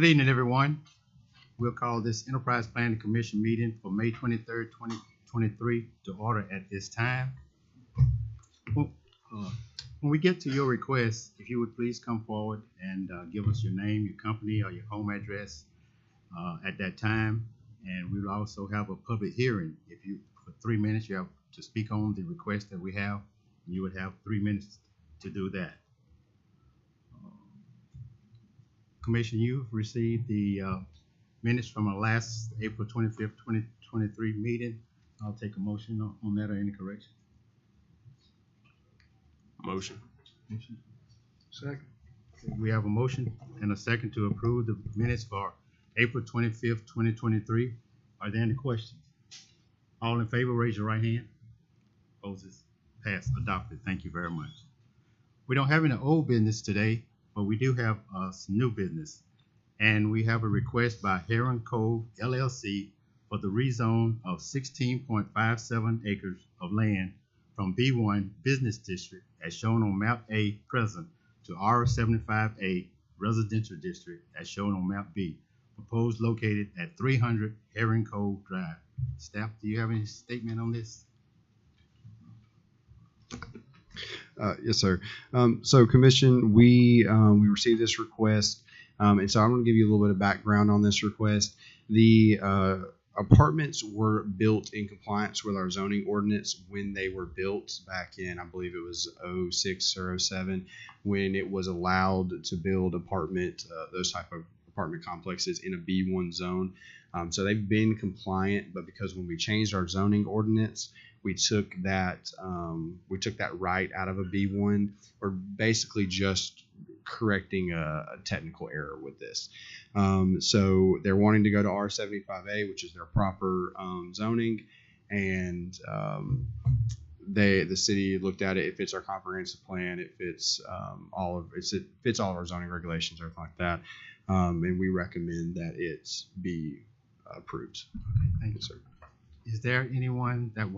Good evening, everyone. We'll call this Enterprise Planning Commission meeting for May 23rd, 2023 to order at this time. When we get to your request, if you would please come forward and give us your name, your company, or your home address at that time. And we will also have a public hearing. If you, for 3 minutes, you have to speak on the request that we have. You would have 3 minutes to do that. Commission, you've received the minutes from our last April 25th, 2023 meeting. I'll take a motion on that or any correction. Motion. Second. We have a motion and a second to approve the minutes for April 25th, 2023. Are there any questions? All in favor, raise your right hand. Opposes, passed, adopted. Thank you very much. We don't have any old business today, but we do have some new business. And we have a request by Heron Cove LLC for the rezone of 16.57 acres of land from B1 Business District as shown on Map A present to R75A Residential District as shown on Map B, proposed located at 300 Heron Cove Drive. Staff, do you have any statement on this? Yes, sir. So, Commission, we received this request, and so I'm going to give you a little bit of background on this request. The apartments were built in compliance with our zoning ordinance when they were built back in, I believe it was 06 or 07, when it was allowed to build those type of apartment complexes in a B1 zone. So they've been compliant, but because when we changed our zoning ordinance, we took that right out of a B1. We're basically just correcting a technical error with this. So they're wanting to go to R75A, which is their proper zoning, and the city looked at it. It fits our comprehensive plan. It fits it fits all of our zoning regulations, everything like that, and we recommend that it be approved. Okay, thank you, sir. Is there anyone that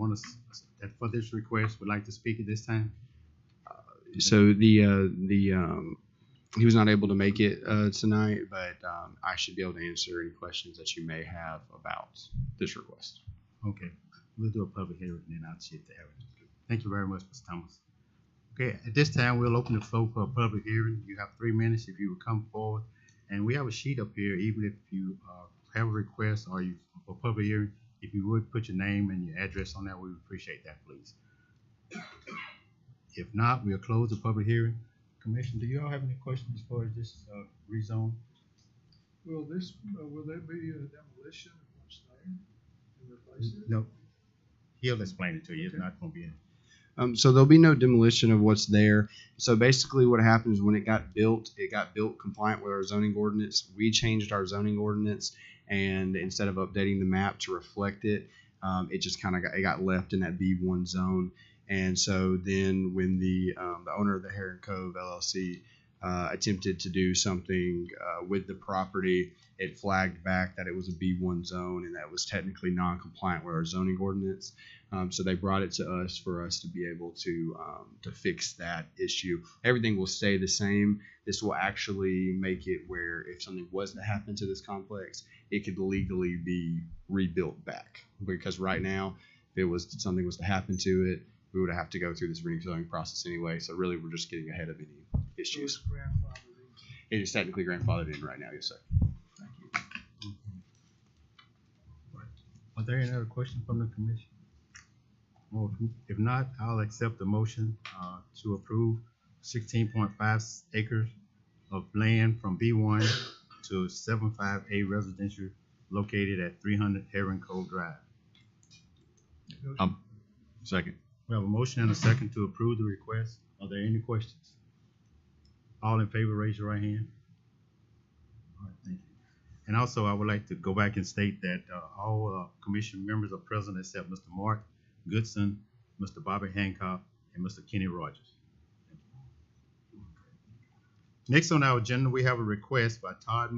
that for this request would like to speak at this time? So he was not able to make it tonight, but I should be able to answer any questions that you may have about this request. Okay, we'll do a public hearing and then I'll see if they have it. Thank you very much, Mr. Thomas. Okay, at this time we'll open the floor for a public hearing. You have 3 minutes if you would come forward, and we have a sheet up here. Even if you have a request or you for public hearing, if you would put your name and your address on that, we would appreciate that, please. If not, we'll close the public hearing. Commission, do you all have any questions as far as this rezone? Will there be a demolition of what's there and replace it? No. He'll explain it to you. It's not going to be in. So there'll be no demolition of what's there. So basically what happens when it got built compliant with our zoning ordinance. We changed our zoning ordinance, and instead of updating the map to reflect it, it just kind of got left in that B1 zone. And so then when the owner of the Heron Cove LLC attempted to do something with the property, it flagged back that it was a B1 zone and that was technically non-compliant with our zoning ordinance. So they brought it to us for us to be able to fix that issue. Everything will stay the same. This will actually make it where if something was to happen to this complex, it could legally be rebuilt back. Because right now, if something was to happen to it, we would have to go through this rezoning process anyway. So really, we're just getting ahead of any issues. It is technically grandfathered in right now, yes, sir. Thank you. Are there any other questions from the commission? Well, if not, I'll accept the motion to approve 16.5 acres of land from B1 to 75A residential located at 300 Heron Cove Drive. Second. We have a motion and a second to approve the request. Are there any questions? All in favor, raise your right hand. All right, thank you. And also, I would like to go back and state that all commission members are present except Mr. Mark Goodson, Mr. Bobby Hancock, and Mr. Kenny Rogers. Next on our agenda, we have a request by Todd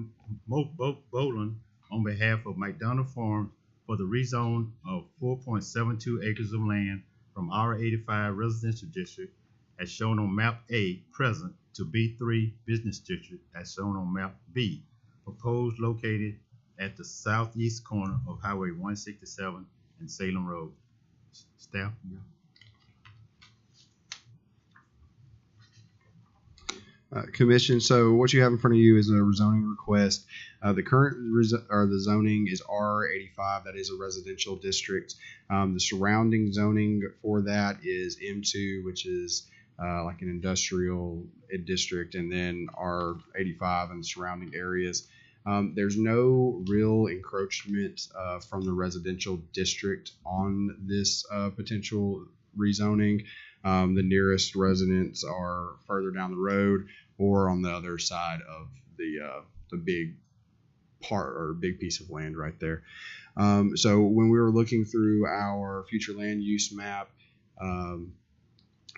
Boland on behalf of McDonald Farms for the rezone of 4.72 acres of land from R85 Residential District as shown on Map A present to B3 Business District as shown on Map B, proposed located at the southeast corner of Highway 167 and Salem Road. Staff? Commission, so what you have in front of you is a rezoning request. The current the zoning is R85. That is a residential district. The surrounding zoning for that is M2, which is like an industrial district, and then R85 and the surrounding areas. There's no real encroachment from the residential district on this potential rezoning. The nearest residents are further down the road or on the other side of the big part or big piece of land right there. So when we were looking through our future land use map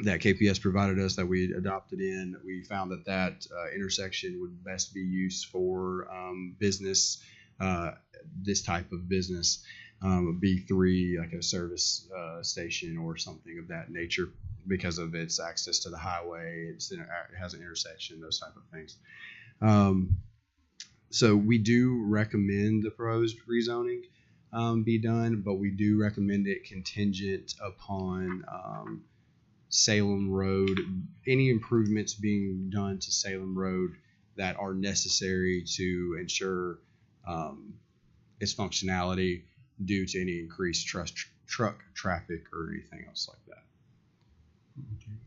that KPS provided us that we adopted in, we found that intersection would best be used for business, this type of business, B3, like a service station or something of that nature, because of its access to the highway. It has an intersection, those type of things. So we do recommend the proposed rezoning be done, but we do recommend it contingent upon Salem Road, any improvements being done to Salem Road that are necessary to ensure its functionality due to any increased truck traffic or anything else like that. Okay.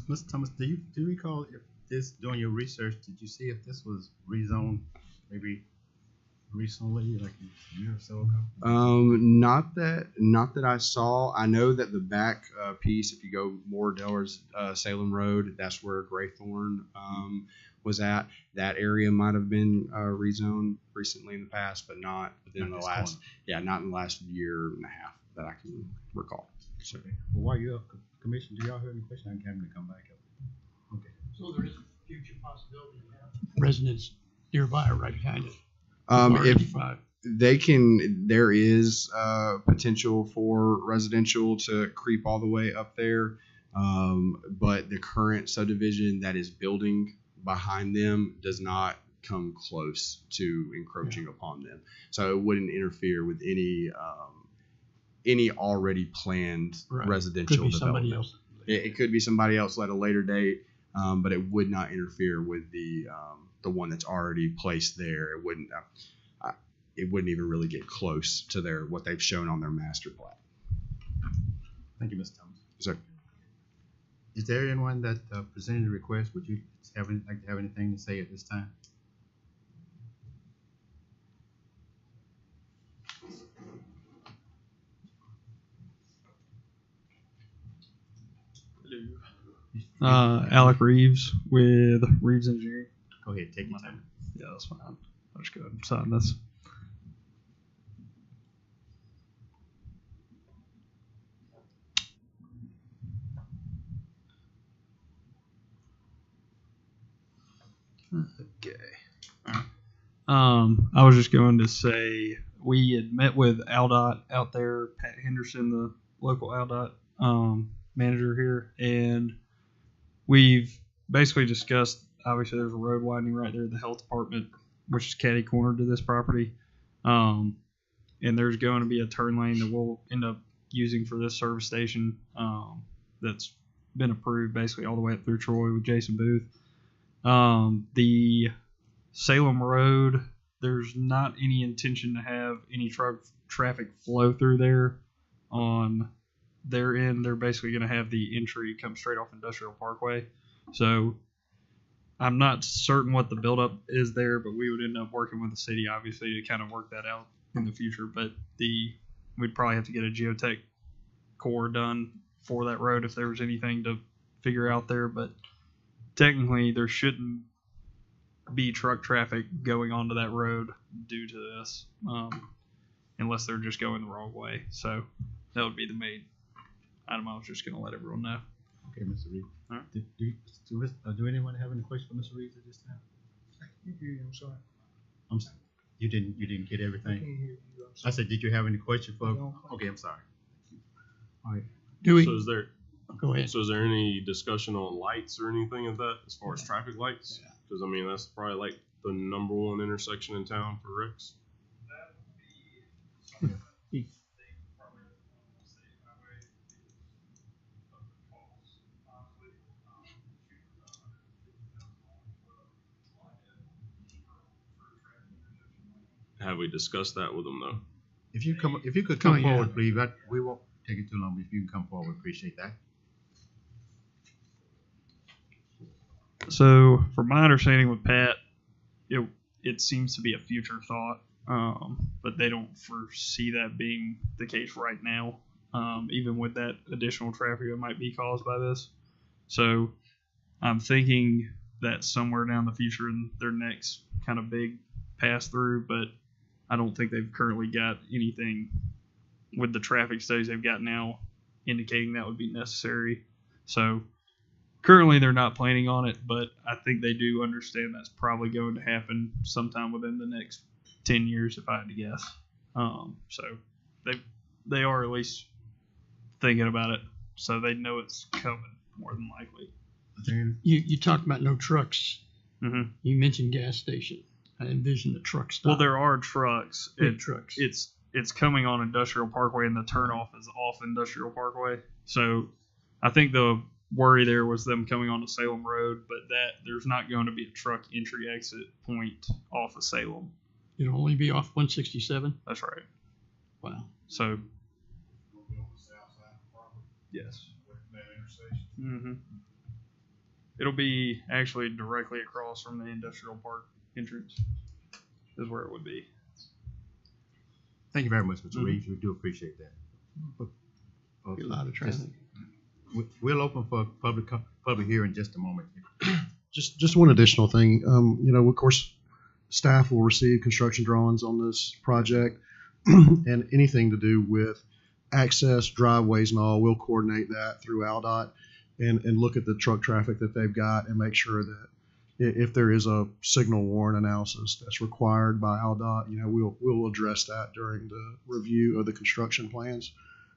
Mr. Thomas, do you recall if this, during your research, did you see if this was rezoned maybe recently, like a year or so ago? Not that I saw. I know that the back piece, if you go more towards Salem Road, that's where Graythorn was at. That area might have been rezoned recently in the past, but not within the last, not in the last year and a half that I can recall. So, well, while you're up, Commission, do y'all have any questions? I can have them to come back up. Okay. So there is a future possibility to have residents nearby or right behind it. If they can, there is potential for residential to creep all the way up there, but the current subdivision that is building behind them does not come close to encroaching upon them, so it wouldn't interfere with any already planned residential could be development. somebody else. It could be somebody else at a later date, but it would not interfere with the one that's already placed there. It wouldn't. It wouldn't even really get close to what they've shown on their master plan. Thank you, Mr. Thomas. So, is there anyone that presented a request? Would you like to have anything to say at this time? Alec Reeves with Reeves Engineering. Go ahead, take your time. Yeah, that's fine. I'll just go ahead and sign this. Okay. I was just going to say we had met with AlDOT out there, Pat Henderson, the local AlDOT manager here, and we've basically discussed, obviously there's a road widening right there at the health department, which is catty corner to this property. And there's going to be a turn lane that we'll end up using for this service station that's been approved basically all the way up through Troy with Jason Booth. The Salem Road, there's not any intention to have any traffic flow through there on their end. They're basically going to have the entry come straight off Industrial Parkway. So I'm not certain what the buildup is there, but we would end up working with the city, obviously, to kind of work that out in the future. But we'd probably have to get a geotech core done for that road if there was anything to figure out there. But technically, there shouldn't be truck traffic going onto that road due to this, unless they're just going the wrong way. So that would be the main item I was just going to let everyone know. Okay, Mr. Reeves. All right. Do anyone have any questions for Mr. Reeves at this time? I can't hear you, I'm sorry. I'm sorry. You didn't get I can't everything? hear you, I'm I sorry. said, did you have any question for? No. Okay, I'm sorry. All right. Do we? So is there Go ahead. So is there any discussion on lights or anything of that as far as traffic lights? Because I mean that's probably like the number one intersection in town for Rex? Have we discussed that with them though? If you could Oh, come yeah. forward, please, we won't take it too long, but if you can come forward, appreciate that. So, from my understanding with Pat, it seems to be a future thought, but they don't foresee that being the case right now, even with that additional traffic that might be caused by this. So, I'm thinking that somewhere down the future in their next kind of big pass through, but I don't think they've currently got anything with the traffic studies they've got now indicating that would be necessary. So, currently, they're not planning on it, but I think they do understand that's probably going to happen sometime within the next 10 years, if I had to guess. So they are at least thinking about it, so they know it's coming more than likely. You talked about no trucks. Mm-hmm. You mentioned gas station. I envision the truck stop. Well, there are trucks. Big trucks. It's coming on Industrial Parkway, and the turnoff is off Industrial Parkway. So I think the worry there was them coming onto Salem Road, but that there's not going to be a truck entry exit point off of Salem. It'll only be off 167. That's right. Wow. So yes. Mm-hmm. It'll be actually directly across from the Industrial Park entrance is where it would be. Thank you very much, Mr. Reeves. We do appreciate that. Be a lot of traffic. We'll open for public hearing in just a moment. Just one additional thing. Of course, staff will receive construction drawings on this project, and anything to do with access, driveways, and all, we'll coordinate that through AlDOT and look at the truck traffic that they've got and make sure that if there is a signal warrant analysis that's required by AlDOT, we'll address that during the review of the construction plans.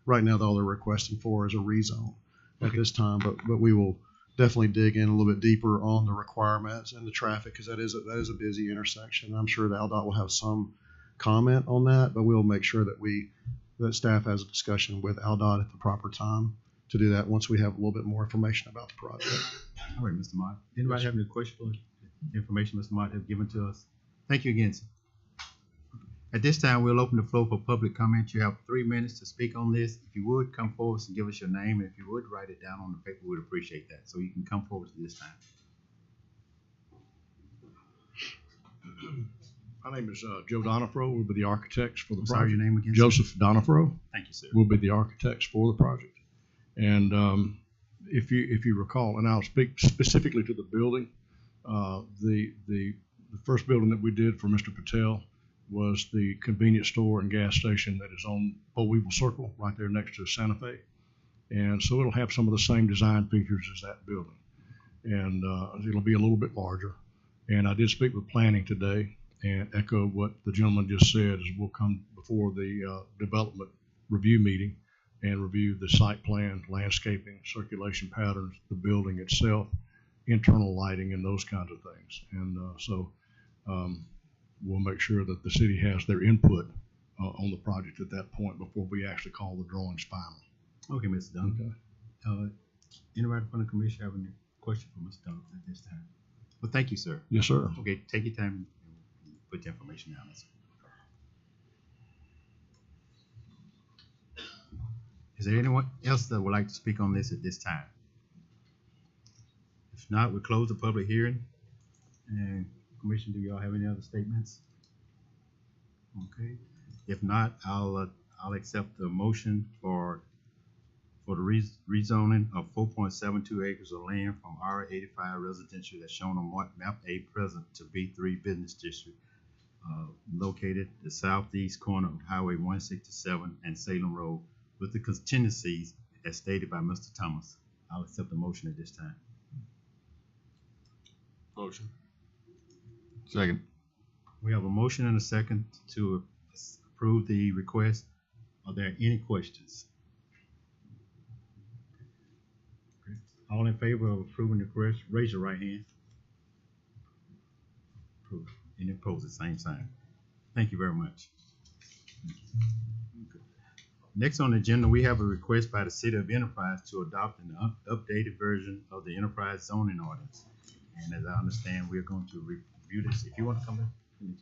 Right now, all they're requesting for is a rezone at this time, but we will definitely dig in a little bit deeper on the requirements and the traffic, because that is a busy intersection. I'm sure the AlDOT will have some comment on that, but we'll make sure that staff has a discussion with AlDOT at the proper time to do that once we have a little bit more information about the project. All right, Mr. Mott. Anybody have any questions for the information Mr. Mott have given to us? Thank you again, sir. At this time, we'll open the floor for public comment. You have 3 minutes to speak on this. If you would, come forward and give us your name, and if you would, write it down on the paper, we'd appreciate that. So you can come forward at this time. My name is Joe Donifro. We'll be the architects for the I'm project. sorry, your name again? sir? Joseph Donifro. Thank you, sir. We'll be the architects for the project. And if you recall, and I'll speak specifically to the building, the first building that we did for Mr. Patel was the convenience store and gas station that is on Bollweevil Circle, right there next to Santa Fe. And so it'll have some of the same design features as that building. And it'll be a little bit larger. And I did speak with planning today and echo what the gentleman just said, is we'll come before the development review meeting and review the site plan, landscaping, circulation patterns, the building itself, internal lighting, and those kinds of things. And so we'll make sure that the city has their input on the project at that point before we actually call the drawings final. Okay, Mr. Dunn. Okay. Anybody from the commission have any question for Mr. Dunn at this time? Well, thank you, sir. Yes, sir. Okay, take your time and put your information down. Sir. Is there anyone else that would like to speak on this at this time? If not, we'll close the public hearing. And Commission, do y'all have any other statements? Okay. If not, I'll accept the motion for the rezoning of 4.72 acres of land from R85 residential that's shown on map A present to B3 business district, located the southeast corner of Highway 167 and Salem Road, with the contingencies as stated by Mr. Thomas. I'll accept the motion at this time. Motion. Second. We have a motion and a second to approve the request. Are there any questions? Okay. All in favor of approving the request, raise your right hand. Approved. Any opposed, the same sign. Thank you very much. Next on the agenda, we have a request by the City of Enterprise to adopt an updated version of the Enterprise zoning ordinance. And as I understand, we're going to review this. If you want to come in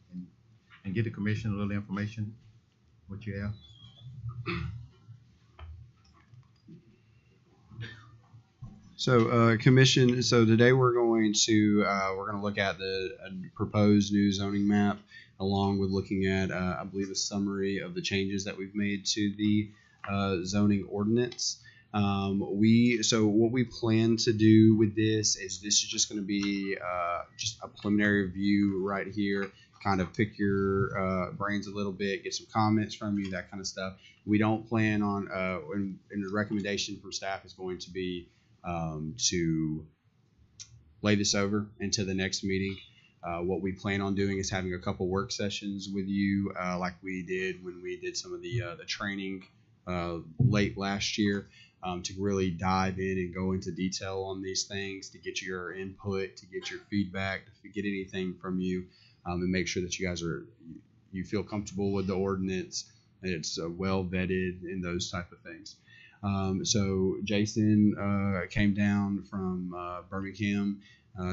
and get the commission a little information, what you have. So, Commission, so today we're going to look at the proposed new zoning map, along with looking at, I believe, a summary of the changes that we've made to the zoning ordinance. So what we plan to do with this is just going to be just a preliminary review right here, kind of pick your brains a little bit, get some comments from you, that kind of stuff. We don't plan on, and the recommendation from staff is going to be to lay this over into the next meeting. What we plan on doing is having a couple work sessions with you, like we did when we did some of the training late last year, to really dive in and go into detail on these things, to get your input, to get your feedback, to get anything from you, and make sure that you feel comfortable with the ordinance, and it's well vetted and those type of things. So Jason came down from Birmingham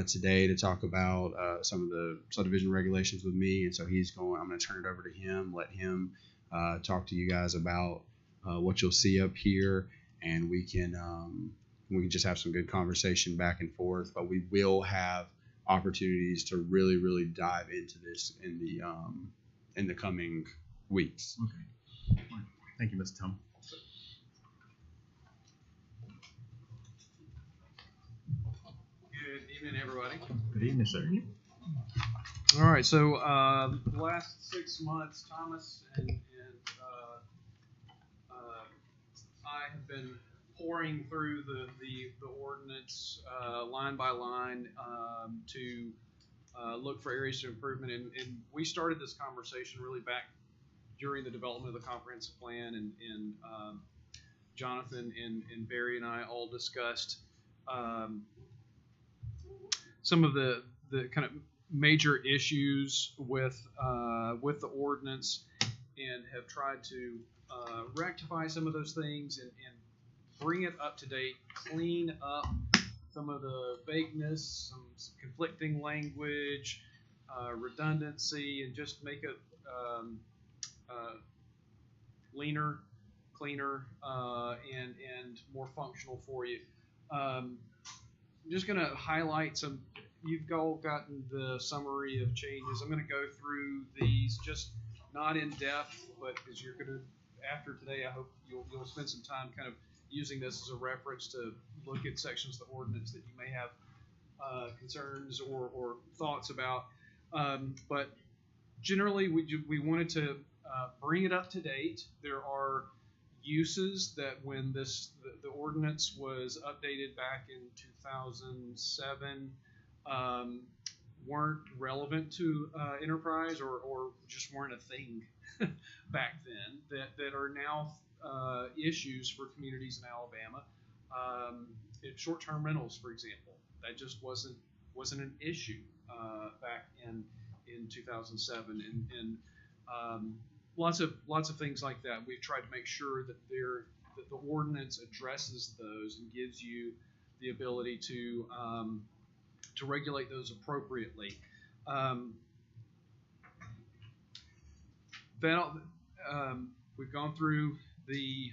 today to talk about some of the subdivision regulations with me, and so I'm going to turn it over to him, let him talk to you guys about what you'll see up here, and we can just have some good conversation back and forth. But we will have opportunities to really dive into this in the coming weeks. Okay. Thank you, Mr. Tom. Good evening, everybody. Good evening, sir. All right, so the last 6 months, Thomas and I have been pouring through the ordinance line by line to look for areas of improvement, and we started this conversation really back during the development of the comprehensive plan, and Jonathan and Barry and I all discussed some of the kind of major issues with the ordinance, and have tried to rectify some of those things and bring it up to date, clean up some of the vagueness, some conflicting language, redundancy, and just make it leaner, cleaner, and more functional for you. I'm just going to highlight some. You've all gotten the summary of changes. I'm going to go through these, just not in depth, but because you're going to, after today, I hope you'll spend some time kind of using this as a reference to look at sections of the ordinance that you may have concerns or thoughts about. But generally, we wanted to bring it up to date. There are uses that when the ordinance was updated back in 2007 weren't relevant to enterprise or just weren't a thing back then that are now issues for communities in Alabama. Short-term rentals, for example, that just wasn't an issue back in 2007, and lots of things like that. We've tried to make sure that the ordinance addresses those and gives you the ability to regulate those appropriately. We've gone through the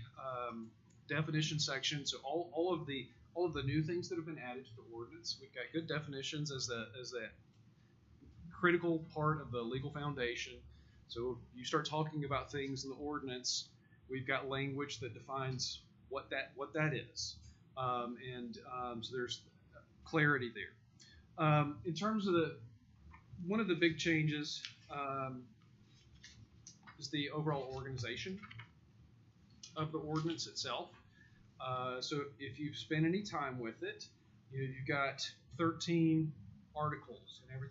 definition section, so all of the new things that have been added to the ordinance. We've got good definitions as the critical part of the legal foundation. So if you start talking about things in the ordinance, we've got language that defines what that is, so there's clarity there. In terms of one of the big changes is the overall organization of the ordinance itself. So if you've spent any time with it, you've got 13 articles, and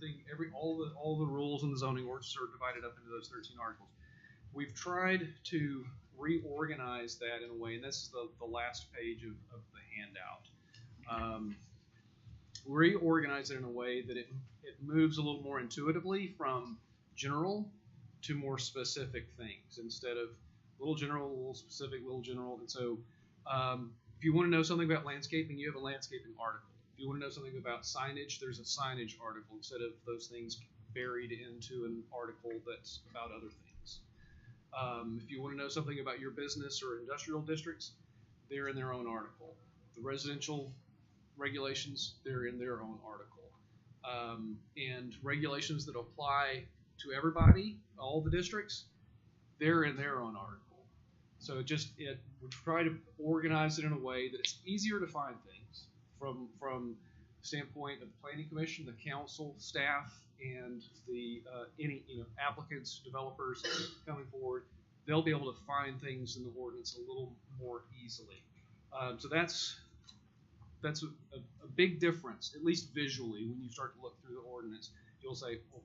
all the rules in the zoning ordinance are divided up into those 13 articles. We've tried to reorganize that in a way, and this is the last page of the handout. reorganize it in a way that it moves a little more intuitively from general to more specific things instead of little general, little specific, little general. And so if you want to know something about landscaping, you have a landscaping article. If you want to know something about signage, there's a signage article instead of those things buried into an article that's about other things. If you want to know something about your business or industrial districts, they're in their own article. The residential regulations, they're in their own article. And regulations that apply to everybody, all the districts, they're in their own article. So we try to organize it in a way that it's easier to find things from the standpoint of the planning commission, the council, staff, and the any applicants, developers coming forward. They'll be able to find things in the ordinance a little more easily. So that's a big difference, at least visually, when you start to look through the ordinance. You'll say, well,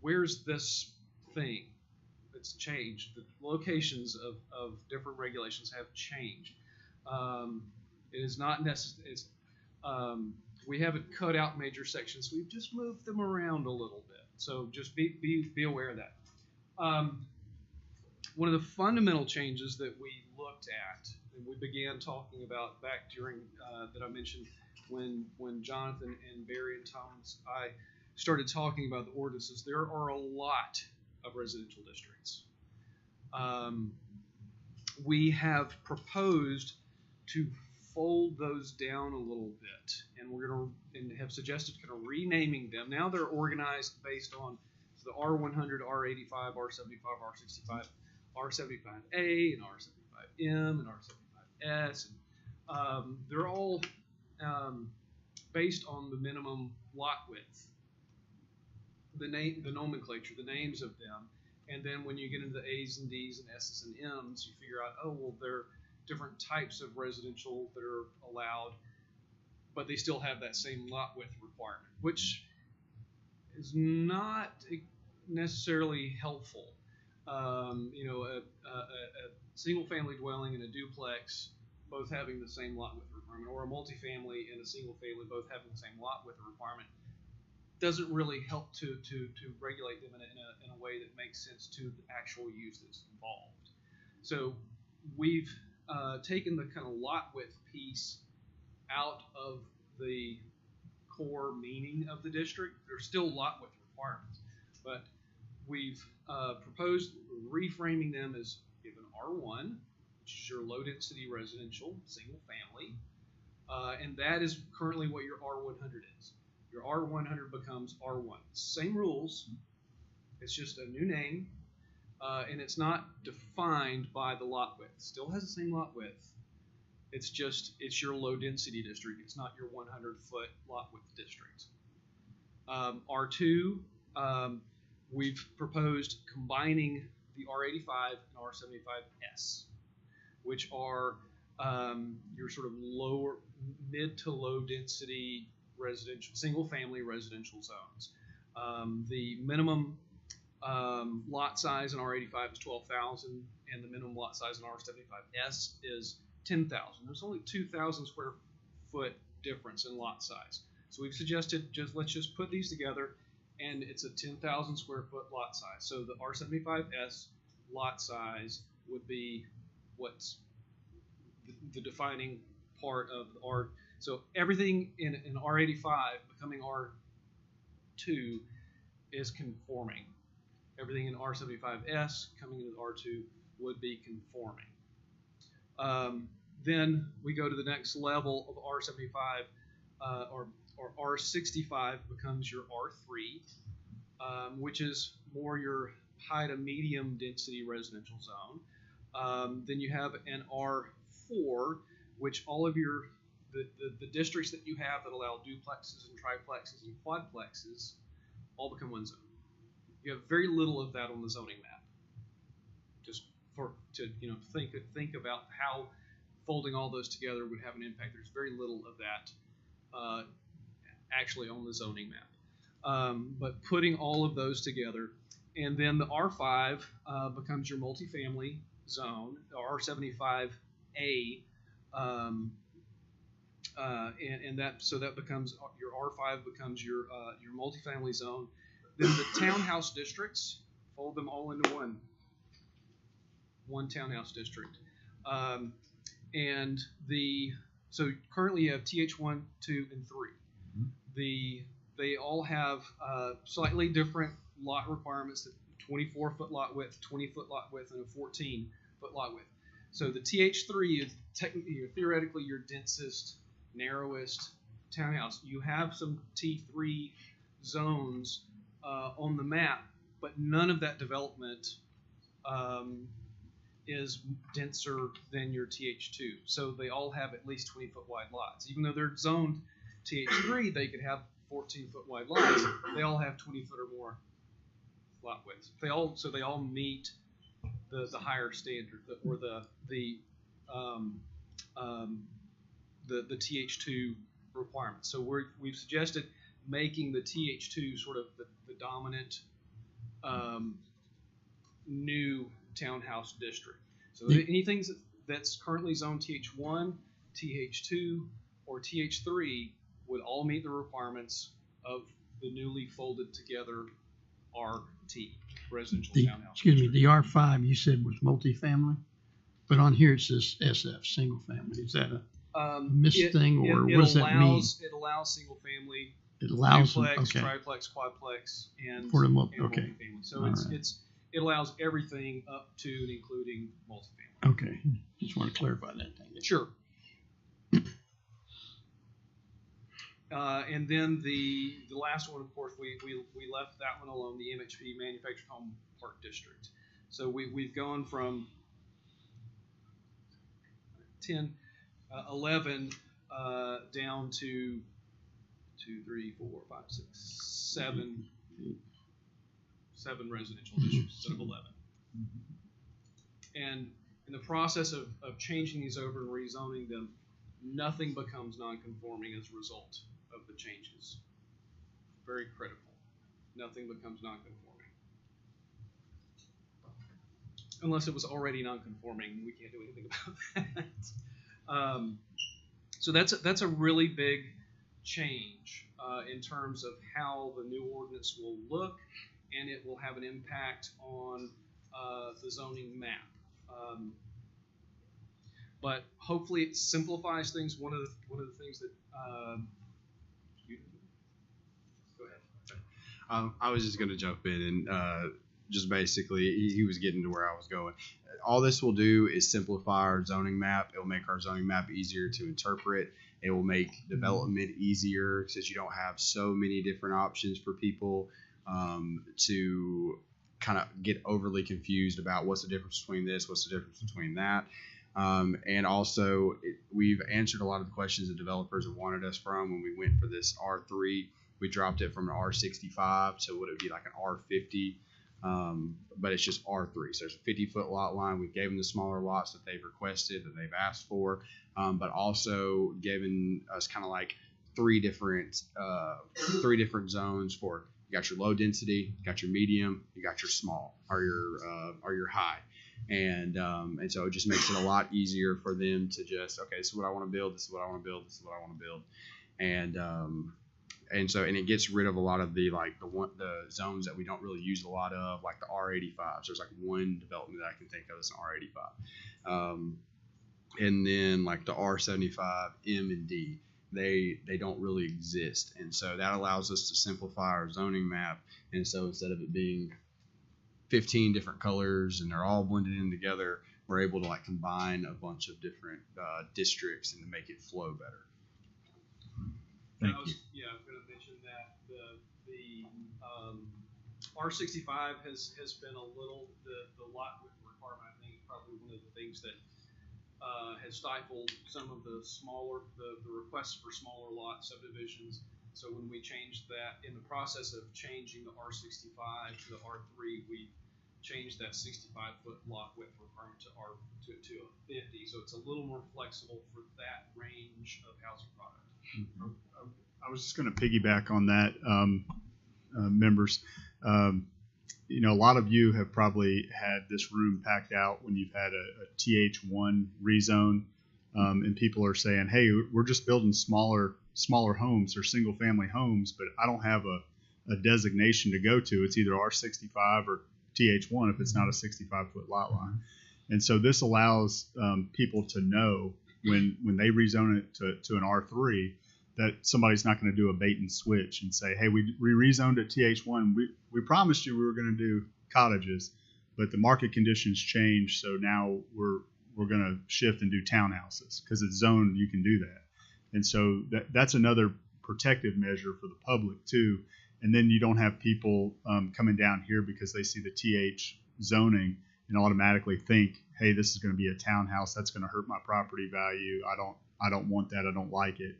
where's this thing that's changed? The locations of different regulations have changed. It is not necessary. We haven't cut out major sections. We've just moved them around a little bit. So just be aware of that. One of the fundamental changes that we looked at and we began talking about back during that I mentioned when Jonathan and Barry and Thomas I started talking about the ordinances. There are a lot of residential districts. We have proposed to fold those down a little bit, and we're going to have suggested kind of renaming them. Now they're organized based on the R100, R85, R75, R65, R75A, and R75M, and R75S. And, they're all based on the minimum lot width, the nomenclature, the names of them. And then when you get into the A's and D's and S's and M's, you figure out, oh, well, there are different types of residential that are allowed, but they still have that same lot width requirement, which is not necessarily helpful. A single-family dwelling and a duplex both having the same lot width requirement, or a multifamily and a single family both having the same lot width requirement, doesn't really help to regulate them in a way that makes sense to the actual use that's involved. So we've taken the kind of lot width piece out of the core meaning of the district. There's still lot width requirements, but we've proposed reframing them as given R1, which is your low density residential single family, and that is currently what your R100 is. Your R100 becomes R1. Same rules, it's just a new name, and it's not defined by the lot width. It still has the same lot width. It's your low density district. It's not your 100-foot lot width district. R2, we've proposed combining the R85 and R75S, which are your sort of mid to low density residential, single family residential zones. The minimum lot size in R85 is 12,000, and the minimum lot size in R75S is 10,000. There's only 2,000 square foot difference in lot size. So we've suggested let's just put these together, and it's a 10,000 square foot lot size. So the R75S lot size would be what's the defining part of the R. So everything in R85 becoming R2 is conforming. Everything in R75S coming into R2 would be conforming. Then we go to the next level of R75, or R65 becomes your R3, which is more your high to medium density residential zone. Then you have an R4, which all of the districts that you have that allow duplexes and triplexes and quadplexes all become one zone. You have very little of that on the zoning map. Just to think about how folding all those together would have an impact. There's very little of that actually on the zoning map. But putting all of those together, and then the R5 becomes your multifamily zone. The R75A and that becomes your R5 becomes your multifamily zone. Then the townhouse districts, fold them all into one townhouse district. So currently you have TH1, 2, and 3. They all have slightly different lot requirements: 24-foot lot width, 20-foot lot width, and a 14-foot lot width. So the TH3 is theoretically your densest, narrowest townhouse. You have some T3 zones on the map, but none of that development is denser than your TH2. So they all have at least 20-foot wide lots. Even though they're zoned TH3, they could have 14-foot wide lots. They all have 20-foot or more lot widths. They all meet the higher standard, or the TH2 requirements. So we've suggested making the TH2 sort of the dominant new townhouse district. So anything that's currently zoned TH1, TH2, or TH3 would all meet the requirements of the newly folded together RT, residential townhouse. Excuse me, the R5 you said was multifamily, but on here it says SF, single family. Is that a missed thing, or what does that mean? It allows single family, It allows duplex, okay. triplex, quadplex, and For the multifamily. okay. So All right. it allows everything up to and including multifamily. Okay, just want to clarify that thing. Sure. And then the last one, of course, we left that one alone, the MHP Manufactured Home Park District. So we've gone from 11 down to 2, 3, 4, 5, 6, 7 residential districts instead of 11. And in the process of changing these over and rezoning them, nothing becomes non-conforming as a result of the changes. Very critical. Nothing becomes non-conforming. Unless it was already non-conforming, we can't do anything about that. So that's a really big change in terms of how the new ordinance will look, and it will have an impact on the zoning map. But hopefully it simplifies things. One of the things that go ahead. I was just going to jump in and just basically, he was getting to where I was going. All this will do is simplify our zoning map. It will make our zoning map easier to interpret. It will make development easier since you don't have so many different options for people to kind of get overly confused about what's the difference between this, what's the difference between that. And also, we've answered a lot of the questions that developers have wanted us from when we went for this R3. We dropped it from an R65 to what it would be like an R50, but it's just R3. So there's a 50-foot lot line. We gave them the smaller lots that they've requested, that they've asked for, but also given us kind of like three different zones for, you got your low density, you got your medium, you got your small, or your high. And so it just makes it a lot easier for them to just, okay, this is what I want to build, this is what I want to build, this is what I want to build. And so it gets rid of a lot of the zones that we don't really use a lot of, like the R85. So there's like one development that I can think of as an R85. And then like the R75, M and D, they don't really exist. And so that allows us to simplify our zoning map. And so instead of it being 15 different colors and they're all blended in together, we're able to like combine a bunch of different districts and to make it flow better. Thank you. Yeah, I'm going to mention that the R65 has been a little, the lot width requirement, I think, is probably one of the things that has stifled some of the requests for smaller lot subdivisions. So when we changed that, in the process of changing the R65 to the R3, we changed that 65-foot lot width requirement to a 50. So it's a little more flexible for that range of housing product. I was just going to piggyback on that, members. A lot of you have probably had this room packed out when you've had a TH1 rezone. and people are saying, hey, we're just building smaller homes or single family homes, but I don't have a designation to go to. It's either R65 or TH1 if it's not a 65-foot lot line. And so this allows people to know when they rezone it to an R3 that somebody's not going to do a bait and switch and say, hey, we rezoned it TH1. We promised you we were going to do cottages, but the market conditions changed, so now we're going to shift and do townhouses because it's zoned. You can do that. And so that's another protective measure for the public too. And then you don't have people coming down here because they see the TH zoning and automatically think, hey, this is going to be a townhouse. That's going to hurt my property value. I don't want that. I don't like it.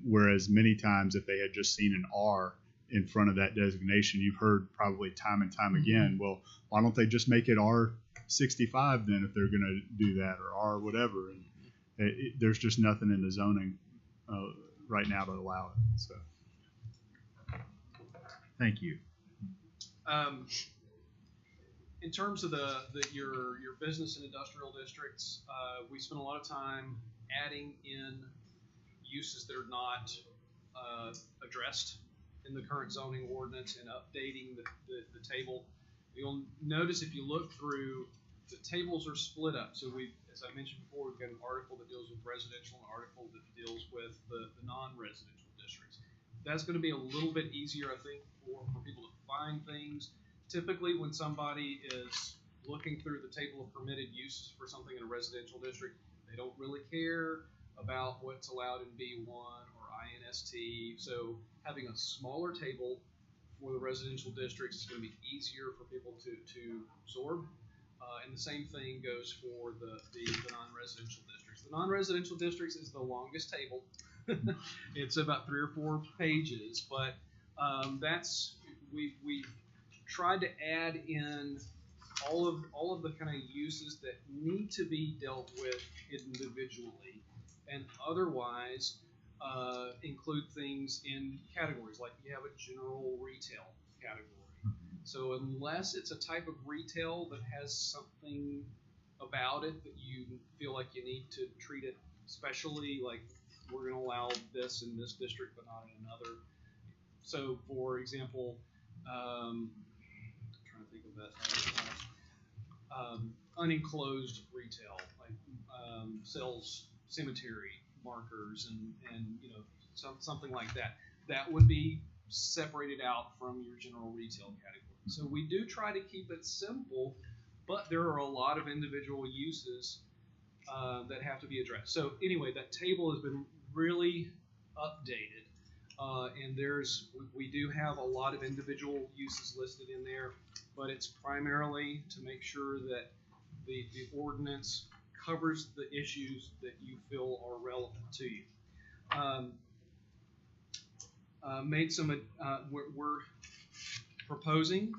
Whereas many times if they had just seen an R in front of that designation, you've heard probably time and time again, well, why don't they just make it R65 then if they're going to do that, or R whatever. And there's just nothing in the zoning right now to allow it. So. Thank you. In terms of your business and industrial districts, we spend a lot of time adding in uses that are not addressed in the current zoning ordinance and updating the table. You'll notice if you look through, the tables are split up. So as I mentioned before, we've got an article that deals with residential, an article that deals with the non-residential districts. That's going to be a little bit easier, I think, for people to find things. Typically, when somebody is looking through the table of permitted uses for something in a residential district, they don't really care about what's allowed in B1 or INST. So having a smaller table for the residential districts is going to be easier for people to absorb. And the same thing goes for the non-residential districts. The non-residential districts is the longest table. It's about 3 or 4 pages, but we've tried to add in all of the kind of uses that need to be dealt with individually, and otherwise include things in categories, like you have a general retail category. So unless it's a type of retail that has something about it that you feel like you need to treat it specially, like we're going to allow this in this district but not in another. So for example, I'm trying to think of that, unenclosed retail, like sells cemetery markers and something like that. That would be separated out from your general retail category. So we do try to keep it simple, but there are a lot of individual uses that have to be addressed. So anyway, that table has been really updated, and we do have a lot of individual uses listed in there, but it's primarily to make sure that the ordinance covers the issues that you feel are relevant to you. We're proposing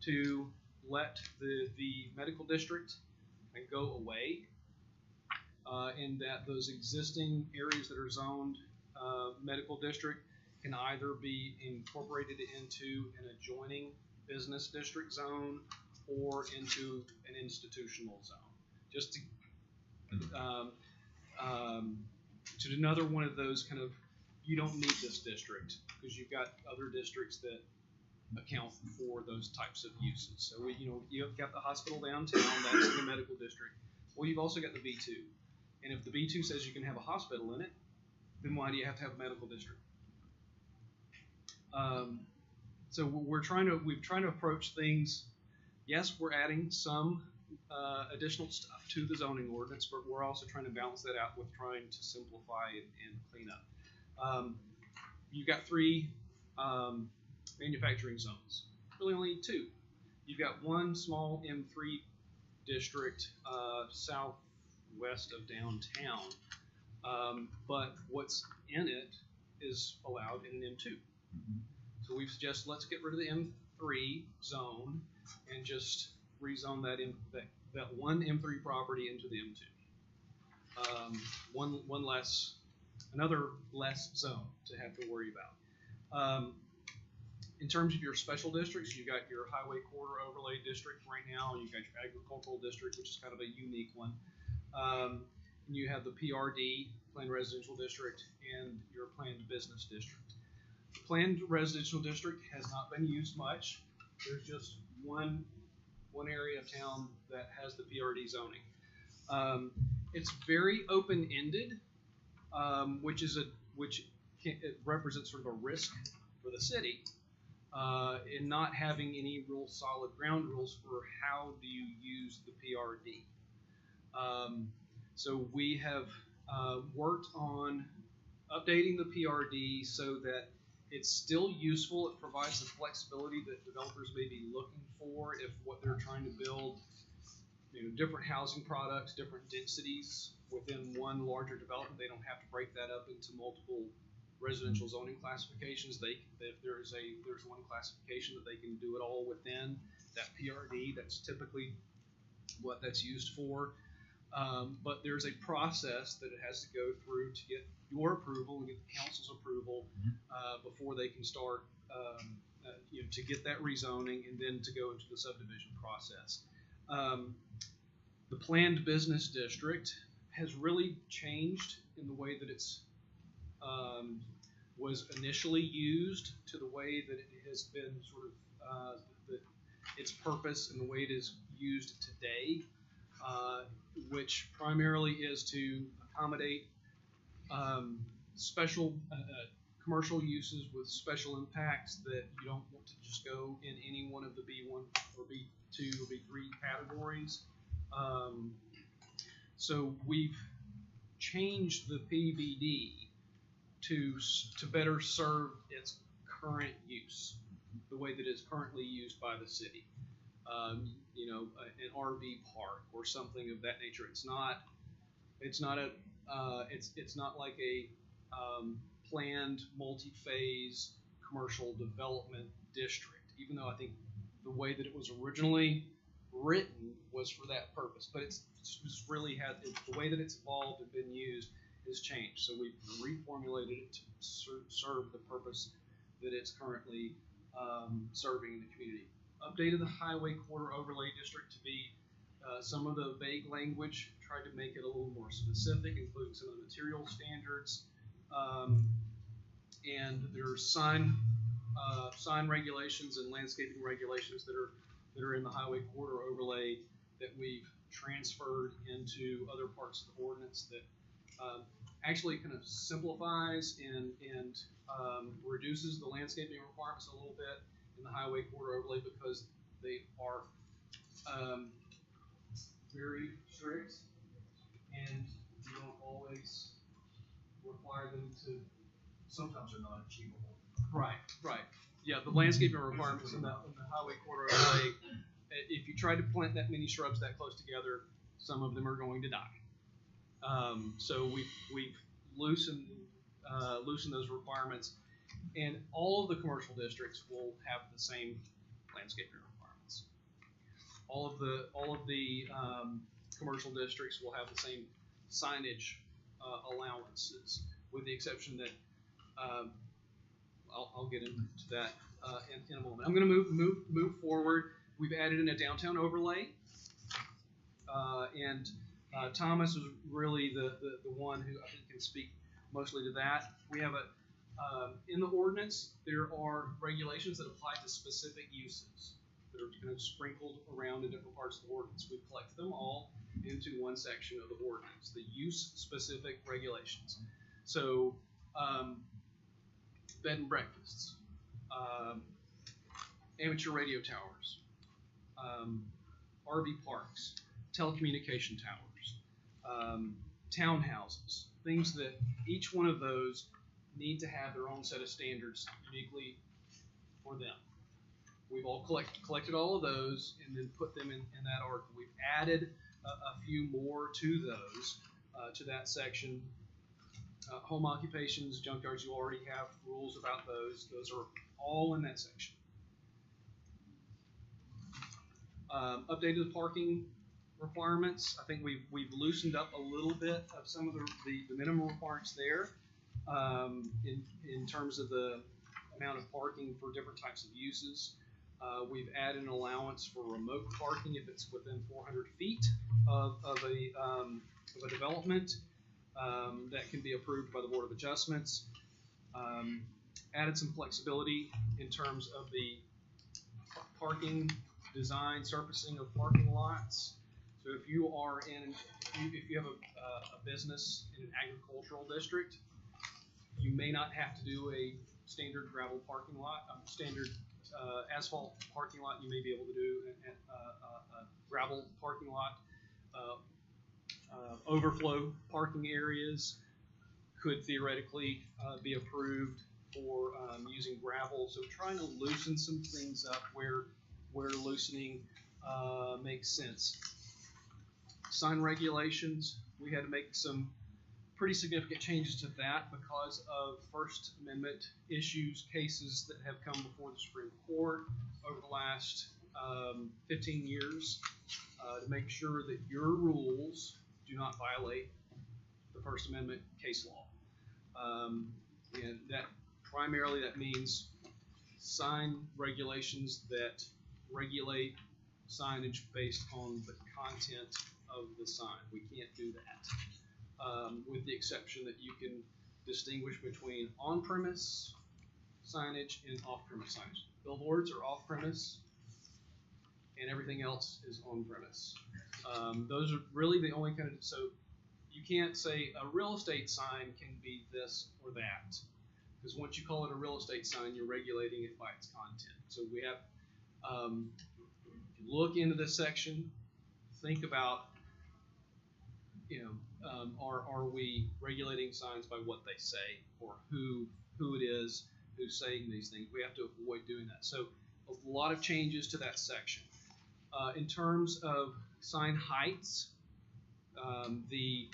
to let the medical district go away, in that those existing areas that are zoned medical district can either be incorporated into an adjoining business district zone or into an institutional zone. Just to another one of those kind of, you don't need this district because you've got other districts that account for those types of uses. So you've got the hospital downtown, that's in the medical district. Well, you've also got the B2, and if the B2 says you can have a hospital in it, then why do you have to have a medical district? So we've trying to approach things. Yes, we're adding some additional stuff to the zoning ordinance, but we're also trying to balance that out with trying to simplify and clean up. You've got 3 manufacturing zones, really only 2. You've got one small M3 district southwest of downtown, but what's in it is allowed in an M2. So we've suggested let's get rid of the M3 zone and just rezone that one M3 property into the M2. Another less zone to have to worry about. In terms of your special districts, you've got your highway corridor overlay district right now. You've got your agricultural district, which is kind of a unique one. and you have the PRD, Planned Residential District, and your Planned Business District. The Planned Residential District has not been used much. There's just one area of town that has the PRD zoning. It's very open-ended, which it represents sort of a risk for the city in not having any real solid ground rules for how do you use the PRD. So we have worked on updating the PRD so that it's still useful. It provides the flexibility that developers may be looking for if what they're trying to build, different housing products, different densities within one larger development. They don't have to break that up into multiple residential zoning classifications. If there's one classification that they can do it all within that PRD. That's typically what that's used for. But there's a process that it has to go through to get your approval and get the council's approval before they can start to get that rezoning and then to go into the subdivision process. The Planned Business District has really changed in the way that it's was initially used to the way that it has been sort of its purpose and the way it is used today, which primarily is to accommodate special commercial uses with special impacts that you don't want to just go in any one of the B1 or B2 or B3 categories. So we've changed the PBD to better serve its current use, the way that it's currently used by the city. An RV park or something of that nature. It's not like a planned multi-phase commercial development district, even though I think the way that it was originally written was for that purpose. But it's the way that it's evolved and been used has changed. So we've reformulated it to serve the purpose that it's currently serving in the community. Updated the Highway Corridor Overlay District to be some of the vague language, tried to make it a little more specific, including some of the material standards. And there's sign regulations and landscaping regulations that are in the Highway Corridor Overlay that we've transferred into other parts of the ordinance that actually kind of simplifies and reduces the landscaping requirements a little bit in the Highway Corridor Overlay because they are very strict and you don't always require them to. Sometimes they're not achievable. Right. Yeah, the landscaping requirements in the Highway Corridor Overlay, if you try to plant that many shrubs that close together, some of them are going to die. So we've loosened those requirements, and all of the commercial districts will have the same landscaping requirements. All of the commercial districts will have the same signage allowances, with the exception that I'll get into that in a moment. I'm going to move forward. We've added in a downtown overlay, and Thomas is really the one who I think can speak mostly to that. We have in the ordinance, there are regulations that apply to specific uses that are kind of sprinkled around in different parts of the ordinance. We collect them all into one section of the ordinance, the use-specific regulations. So, bed and breakfasts, amateur radio towers, RV parks, telecommunication towers, townhouses, things that each one of those need to have their own set of standards uniquely for them. We've all collected all of those and then put them in that article. We've added a few more to those, to that section. Home occupations, junkyards, you already have rules about those. Those are all in that section. Updated parking requirements. I think we've loosened up a little bit of some of the minimum requirements there in terms of the amount of parking for different types of uses. We've added an allowance for remote parking if it's within 400 feet of a development that can be approved by the Board of Adjustments. Added some flexibility in terms of the parking design, surfacing of parking lots. So if you are if you have a business in an agricultural district, you may not have to do a standard gravel parking lot, standard asphalt parking lot. You may be able to do a gravel parking lot. Overflow parking areas could theoretically be approved for using gravel. So trying to loosen some things up where loosening makes sense. Sign regulations, we had to make some pretty significant changes to that because of First Amendment cases that have come before the Supreme Court over the last 15 years to make sure that your rules do not violate the First Amendment case law. And that means sign regulations that regulate signage based on the content of the sign. We can't do that, with the exception that you can distinguish between on-premise signage and off-premise signage. Billboards are off-premise, and everything else is on-premise. Those are really the only kind of, so you can't say a real estate sign can be this or that, because once you call it a real estate sign, you're regulating it by its content. So we have, look into this section, think about, are we regulating signs by what they say or who it is who's saying these things? We have to avoid doing that. So a lot of changes to that section. In terms of sign heights, the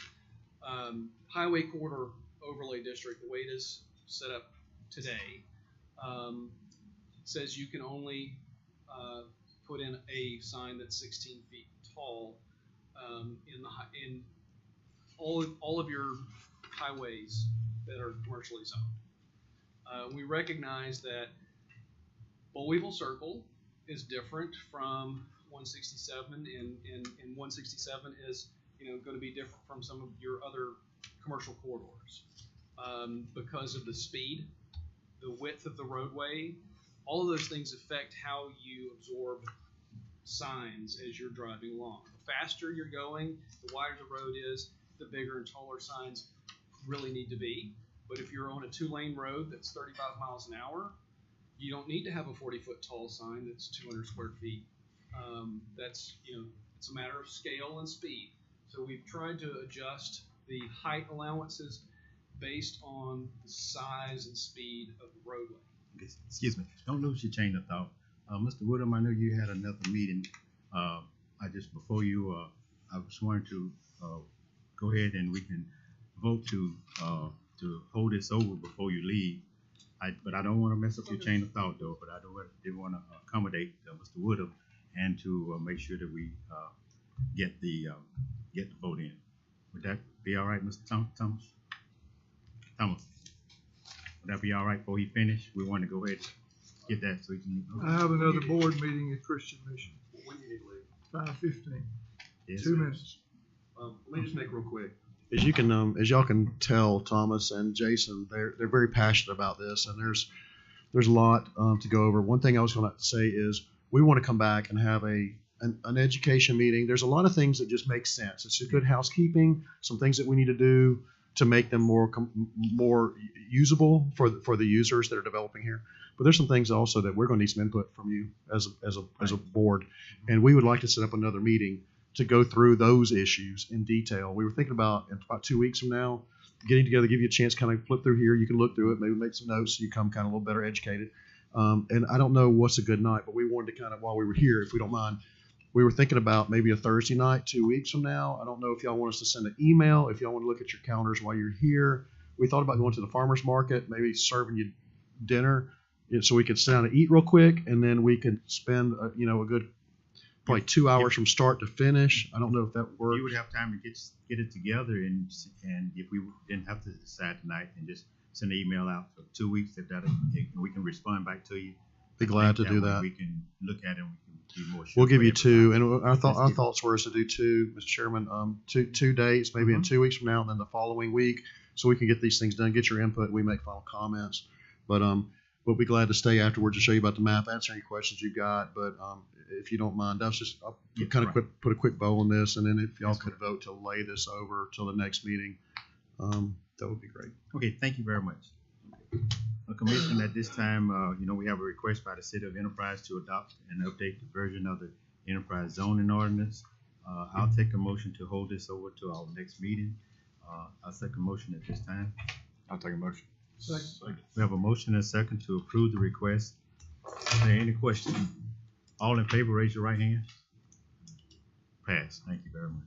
Highway Corridor Overlay District, the way it is set up today, says you can only put in a sign that's 16 feet tall in all of your highways that are commercially zoned. We recognize that Bullweevil Circle is different from 167, and 167 is going to be different from some of your other commercial corridors because of the speed, the width of the roadway. All of those things affect how you absorb signs as you're driving along. The faster you're going, the wider the road is, the bigger and taller signs really need to be. But if you're on a 2-lane road that's 35 miles an hour, you don't need to have a 40-foot tall sign that's 200 square feet. That's, it's a matter of scale and speed. So we've tried to adjust the height allowances based on the size and speed of the roadway. Excuse me, don't lose your chain of thought. Mr. Woodham, I know you had another meeting. I just wanted to go ahead and we can vote to hold this over before you leave. But I don't want to mess up your chain of thought, though. But I did want to accommodate Mr. Woodham and to make sure that we get the vote in. Would that be all right, Mr. Thomas? Thomas, would that be all right before he finish? We want to go ahead and get that so he can. I have another board meeting at Christian Mission. When do you need to leave? 5:15. Yes, 2 minutes. Let me just make real quick. As y'all can tell, Thomas and Jason, they're very passionate about this, and there's a lot to go over. One thing I was going to say is we want to come back and have an education meeting. There's a lot of things that just make sense. It's a good housekeeping, some things that we need to do to make them more usable for the users that are developing here. But there's some things also that we're going to need some input from you as a board, and we would like to set up another meeting to go through those issues in detail. We were thinking about in about 2 weeks from now, getting together, give you a chance, kind of flip through here. You can look through it, maybe make some notes so you come kind of a little better educated. And I don't know what's a good night, but we wanted to kind of, while we were here, if we don't mind, we were thinking about maybe a Thursday night, 2 weeks from now. I don't know if y'all want us to send an email, if y'all want to look at your calendars while you're here. We thought about going to the farmer's market, maybe serving you dinner so we could sit down and eat real quick, and then we could spend a good probably 2 hours from start to finish. I don't know if that works. You would have time to get it together, and if we didn't have to decide tonight, and just send an email out for 2 weeks, if we can respond back to you. Be glad to That do way that. We can look at it and we can be more sure. We'll give for you two, everybody. and our Let's do- thoughts were is to do two, Mr. Chairman, two dates, maybe in 2 weeks from now, and then the following week, so we can get these things done, get your input, we make final comments. But we'll be glad to stay afterwards to show you about the map, answer any questions you've got. But if you don't mind, that's just I'll Yeah, kind of right. put a quick bow on this, and then if y'all That's could vote to lay this over till the next meeting, that would be great. Okay, thank you very much. Commission, at this time, we have a request by the City of Enterprise to adopt and update the version of the Enterprise zoning ordinance. I'll take a motion to hold this over to our next meeting. I'll second motion at this time. I'll take a motion. Second. We have a motion and a second to approve the request. Are there any questions? All in favor, raise your right hand. Pass. Thank you very much.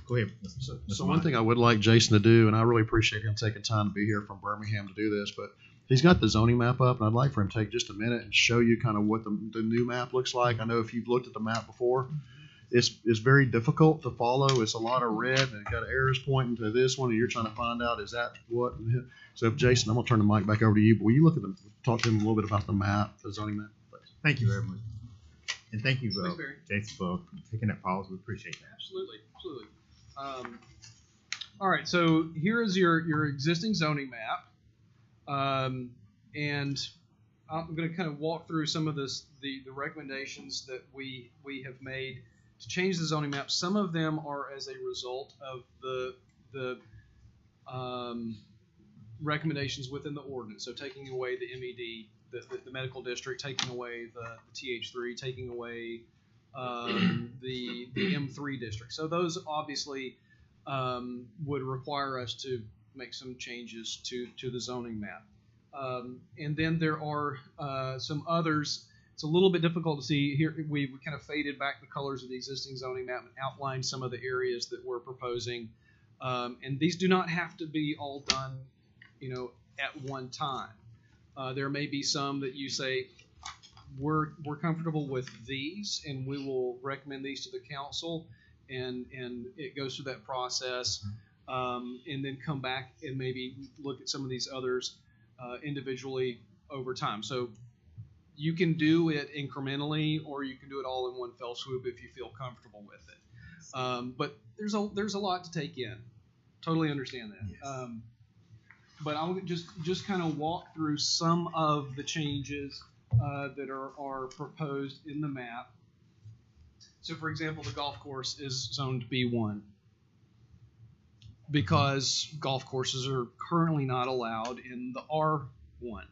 Go ahead, Mr. So one thing I would like Jason to do, and I really appreciate him taking time to be here from Birmingham to do this, but he's got the zoning map up, and I'd like for him to take just a minute and show you kind of what the new map looks like. I know if you've looked at the map before, it's very difficult to follow. It's a lot of red, and it's got arrows pointing to this one, and you're trying to find out, is that what? So if Jason, I'm going to turn the mic back over to you, but will you talk to him a little bit about the map, the zoning map? Thank you very much. And thank you, Thanks, Barry. Jason, for taking that pause. We appreciate that. Absolutely. All right, so here is your existing zoning map, and I'm going to kind of walk through some of the recommendations that we have made to change the zoning map. Some of them are as a result of the recommendations within the ordinance. So taking away the MED, the medical district, taking away the TH3, taking away the M3 district. So those obviously would require us to make some changes to the zoning map. And then there are some others. It's a little bit difficult to see here. We kind of faded back the colors of the existing zoning map and outlined some of the areas that we're proposing. And these do not have to be all done, at one time. There may be some that you say, we're comfortable with these, and we will recommend these to the council, and it goes through that process, and then come back and maybe look at some of these others individually over time. So you can do it incrementally, or you can do it all in one fell swoop if you feel comfortable with it. But there's a lot to take in. Totally understand that. Yes. But I'll just kind of walk through some of the changes that are proposed in the map. So, for example, the golf course is zoned B1 because golf courses are currently not allowed in the R1.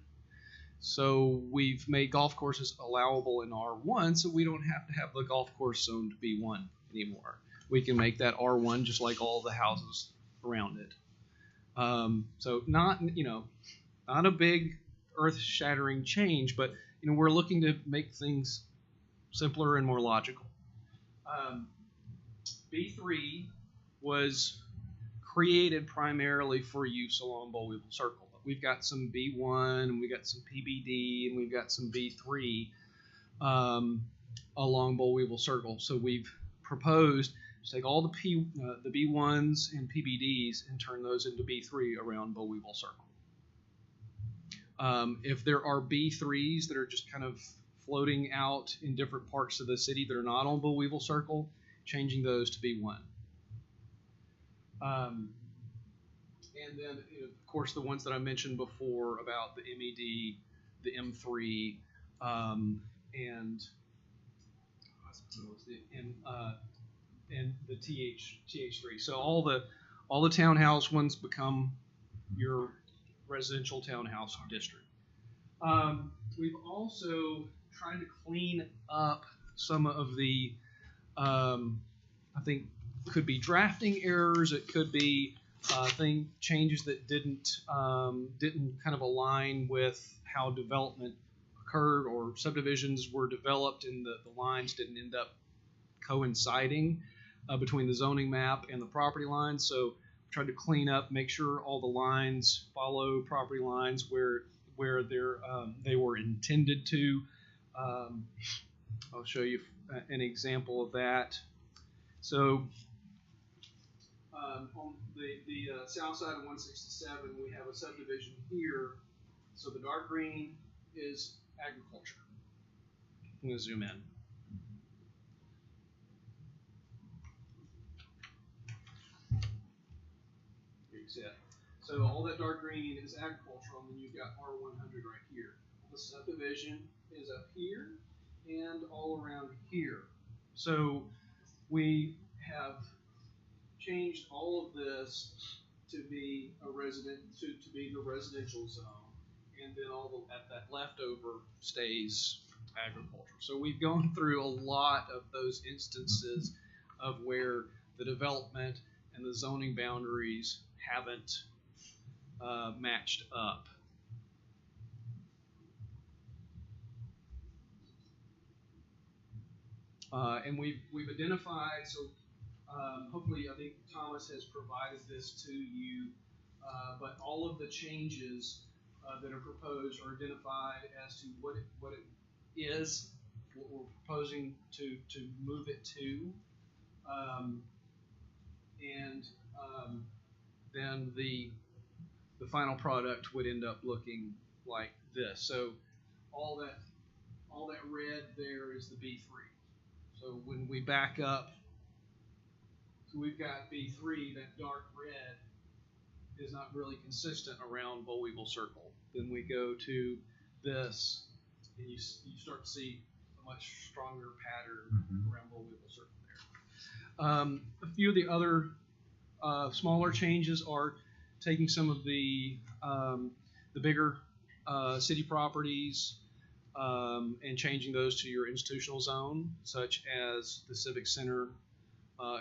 So we've made golf courses allowable in R1, so we don't have to have the golf course zoned B1 anymore. We can make that R1 just like all the houses around it. So not a big earth-shattering change, but we're looking to make things simpler and more logical. B3 was created primarily for use along Boll Weevil Circle. We've got some B1, and we've got some PBD, and we've got some B3 along Boll Weevil Circle. So we've proposed to take all the B1s and PBDs and turn those into B3 around Boll Weevil Circle. If there are B3s that are just kind of floating out in different parts of the city that are not on Boll Weevil Circle, changing those to B1. And then, of course, the ones that I mentioned before about the MED, the M3, and the TH3. So all the townhouse ones become your residential townhouse district. We've also tried to clean up some of the, I think, could be drafting errors. It could be changes that didn't kind of align with how development occurred, or subdivisions were developed and the lines didn't end up coinciding between the zoning map and the property lines. So tried to clean up, make sure all the lines follow property lines where they were intended to. I'll show you an example of that. So on the south side of 167, we have a subdivision here. So the dark green is agriculture. I'm going to zoom in. Yeah. So all that dark green is agricultural, and then you've got R100 right here. The subdivision is up here and all around here. So we have changed all of this to be a to be the residential zone, and then that leftover stays agriculture. So we've gone through a lot of those instances of where the development and the zoning boundaries haven't matched up. And we've identified, so hopefully I think Thomas has provided this to you, but all of the changes that are proposed are identified as to what it is, what we're proposing to move it to, and then the final product would end up looking like this. So all that red there is the B3. So when we back up, so we've got B3, that dark red is not really consistent around Boll Weevil Circle. Then we go to this, and you start to see a much stronger pattern around Boll Weevil Circle there. A few of the other smaller changes are taking some of the bigger city properties and changing those to your institutional zone, such as the Civic Center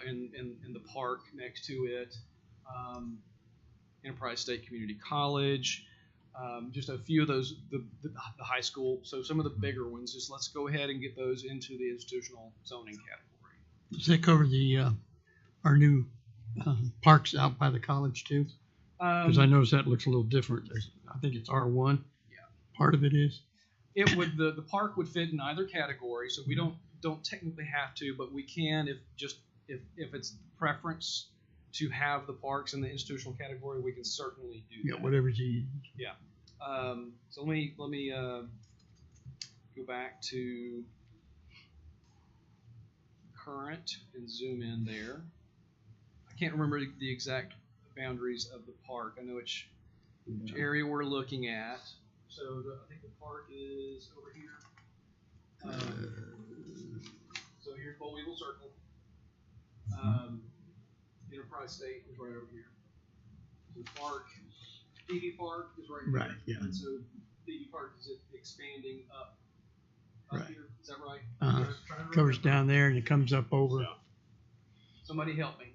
and the park next to it, Enterprise State Community College, just a few of those, the high school. So some of the bigger ones, just let's go ahead and get those into the institutional zoning category. Does that cover the our new parks out by the college too? Because I noticed that looks a little different. I think it's R1. Yeah. Part of it is. It would the park would fit in either category, so we don't technically have to, but we can if it's preference to have the parks in the institutional category, we can certainly do that. Yeah, whatever's easy. Yeah. So let me go back to current and zoom in there. I can't remember the exact boundaries of the park. I know which area we're looking at. So I think the park is over here. So here's Boll Weevil Circle. Enterprise State is right over here. So the park, PV Park is right here. Right, yeah. And so PV Park is expanding up Right. here. Is that right? Trying to covers down there and it comes up over. Yeah. Somebody help me.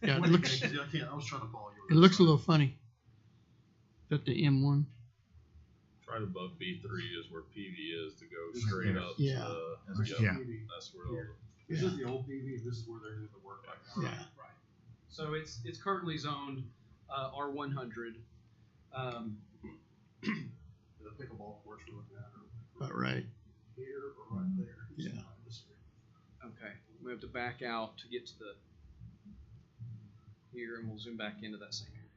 Yeah, it looks. I can't. I was trying to follow you. It looks a little funny. Is that the M1? Right above B3 is where PV is to go straight up. Yeah. Yeah. That's where all This is the old PV. This is where they're doing the work right now. Yeah. Right. So it's currently zoned R100. The pickleball courts we're looking at are About right. here or right there. Yeah. Okay. We have to back out to get to the here, and we'll zoom back into that same area.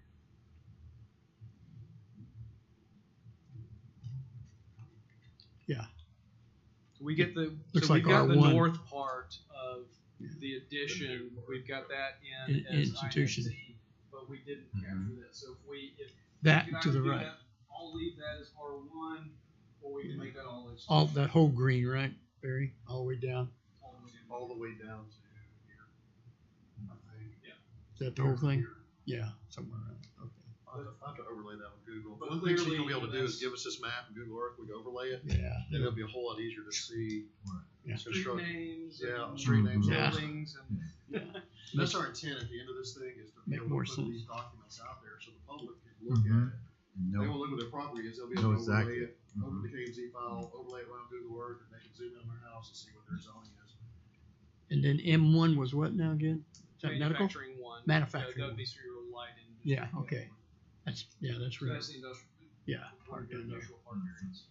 Yeah. So we get the Looks so like we've got the R1. north part of the addition. We've got that in as Institution. INC, but we didn't capture this. So if That we can to either the do right. that, I'll leave that as R1, or we can make that all this. All that whole green, right, Barry? All the way down. all the way down to here. I think. Is that the whole thing? Yeah, somewhere around. Okay. I'll have to overlay that on Google. But One thing she's clearly, gonna be able to do is that's- give us this map and Google Earth. We can overlay it. Yeah. And it'll be a whole lot easier to see. Yeah. Street construction. names, Yeah, and street names. Yeah. buildings, and That's our intent at the end of this thing is to be Make able more to put sense. these documents out there so the public can look at it. They No, won't look where their property is. They'll be Know able to overlay exactly. it, open the KMZ file, overlay it around Google Earth, and they can zoom in on their house and see what their zoning is. And then M1 was what now again? Is that medical? manufacturing one. Manufacturing That would one. be through your light industry. Yeah. Okay. That's So right. that's the industrial. Yeah. Part of the industrial park areas.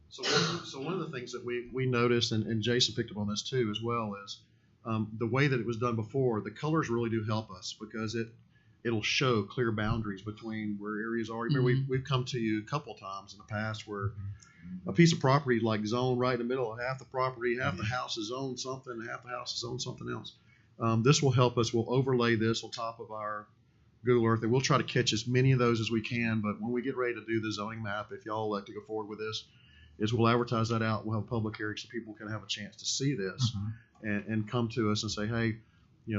So one of the things that we noticed, and Jason picked up on this too as well, is the way that it was done before. The colors really do help us because it it'll show clear boundaries between where areas are. Remember, we've come to you a couple times in the past where a piece of property like zoned right in the middle of half the property, half the house is owned something, and half the house is owned something else. This will help us. We'll overlay this on top of our Google Earth, and we'll try to catch as many of those as we can. But when we get ready to do the zoning map, if y'all like to go forward with this, is we'll advertise that out. We'll have a public hearing so people can have a chance to see this and come to us and say, hey,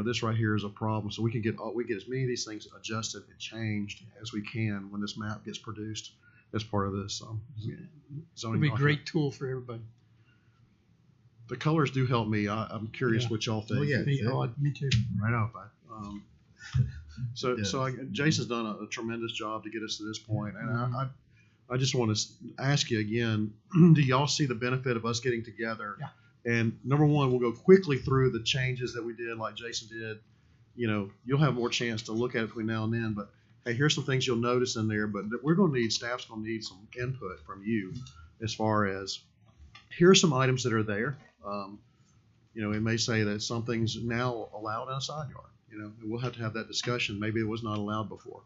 this right here is a problem. So we get as many of these things adjusted and changed as we can when this map gets produced as part of this zoning. It'll be a great tool for everybody. The colors do help me. I'm curious what y'all think. Oh, yeah. Me too. Right off. Jason's done a tremendous job to get us to this point, and I just want to ask you again: do y'all see the benefit of us getting together? Yeah. And number one, we'll go quickly through the changes that we did, like Jason did. You'll have more chance to look at it between now and then. But hey, here's some things you'll notice in there. But staff's going to need some input from you as far as here are some items that are there. It may say that something's now allowed in a side yard. We'll have to have that discussion. Maybe it was not allowed before.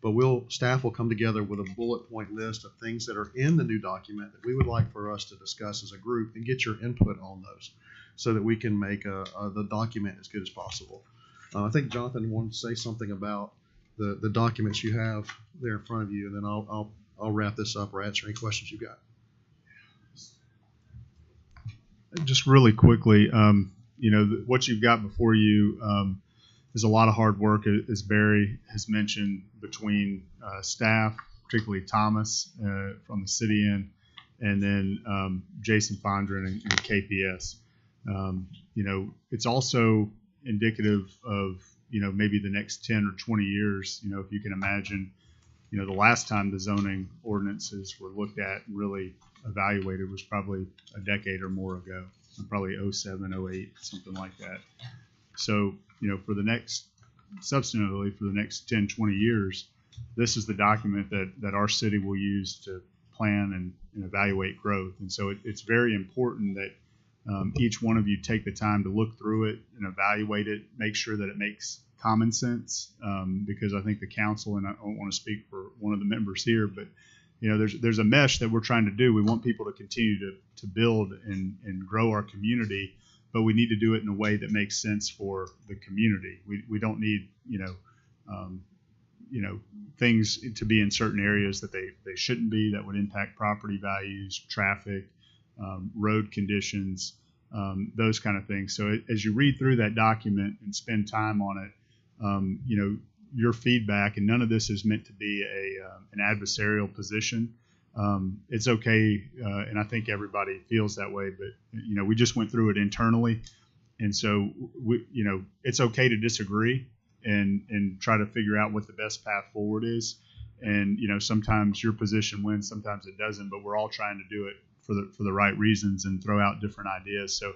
But staff will come together with a bullet point list of things that are in the new document that we would like for us to discuss as a group and get your input on those so that we can make the document as good as possible. I think Jonathan wanted to say something about the documents you have there in front of you, and then I'll wrap this up or answer any questions you've got. Just really quickly, what you've got before you is a lot of hard work, as Barry has mentioned, between staff, particularly Thomas from the city end, and then Jason Fondren and KPS. It's also indicative of maybe the next 10 or 20 years. If you can imagine, the last time the zoning ordinances were looked at and really evaluated was probably a decade or more ago, probably 07, 08, something like that. So, substantively for the next 10, 20 years, this is the document that our city will use to plan and evaluate growth. And so it's very important that each one of you take the time to look through it and evaluate it, make sure that it makes common sense, because I think the council, and I don't want to speak for one of the members here, but there's a mesh that we're trying to do. We want people to continue to build and grow our community, but we need to do it in a way that makes sense for the community. We don't need things to be in certain areas that they shouldn't be, that would impact property values, traffic, road conditions, those kind of things. So as you read through that document and spend time on it, your feedback, and none of this is meant to be an adversarial position. It's okay, and I think everybody feels that way, but we just went through it internally, and so it's okay to disagree and try to figure out what the best path forward is. And sometimes your position wins, sometimes it doesn't, but we're all trying to do it for the right reasons and throw out different ideas. So